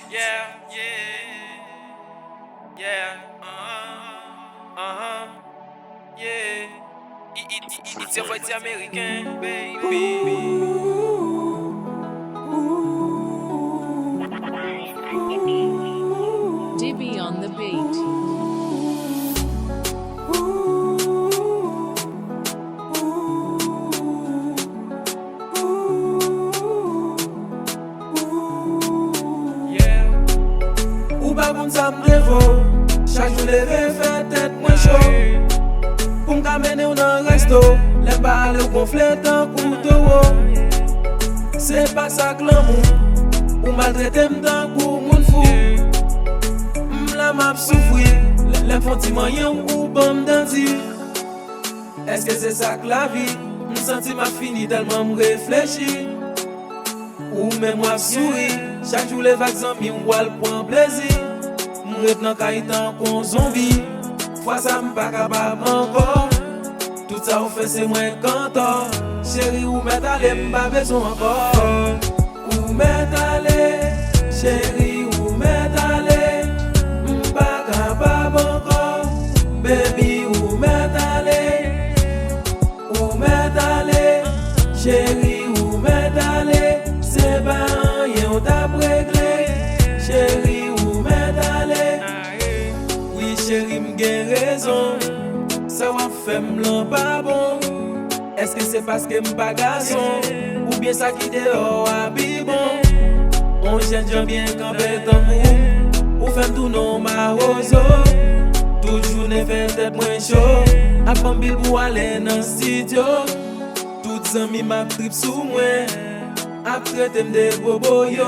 Yeah, yeah, yeah. It's your voice American, baby. Dibby on the beat. Ou pa koun sa mdevo, chak jou leve fè tèt mwen chou. Pou m ka mene ou nan resto, lè pa ale ou konfle tan koutou. Se pa sa klamou, ou maltrete m tan kou moun fou. M la map soufri, lè m fonti manyen ou bon m danti. Eske se sa k la vi, m senti ma fini telman m reflechi. Ou men m wap souri, chak jou le vak zanmi m wal pran plezi. M rep nan kaitan kon zombi, fwa sa m pa kapab ankor. Tout sa ou fe se mwen kantor, chéri ou met ale m pa bezon ankor. Ou met ale, chéri ou met ale, m pa kapab ankor. Baby ou met ale, chéri ou met ale. Se ba anye ou tap regle, chéri ou met ale. Oui chéri m gen rezon, sa wap fem lan pa bon. Eske se paske m pa gason, ou bien sa ki de ou abi bon. On jen jan bien kampe tan mou, ou fem tou non ma ozo. Tout jounen fè tèt mwen chou, ap pambil pou ale nan studio. Tout zanmi map trip sou mwen, ap trete m de bobo yo.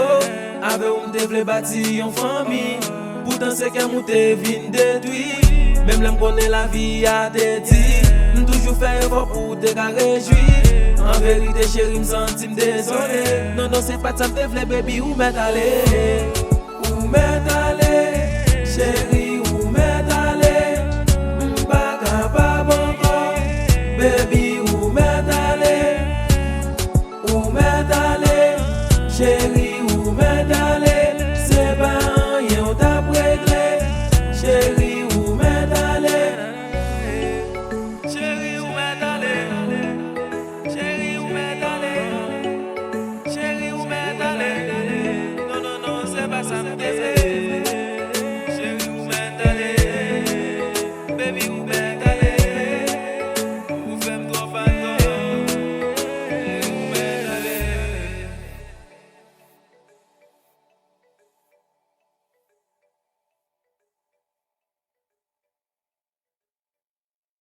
Ave ou m te vle bati yon fami, poutan se kem ou te vin detwi. Mem lem konen la vi a te di, m toujou fè effort pou te ka rejwi. En verite chéri m senti m dezolé, non se pat sa m te vle baby ou met ale. Ou met ale, chéri ou met ale, m pa kapab ankor. Baby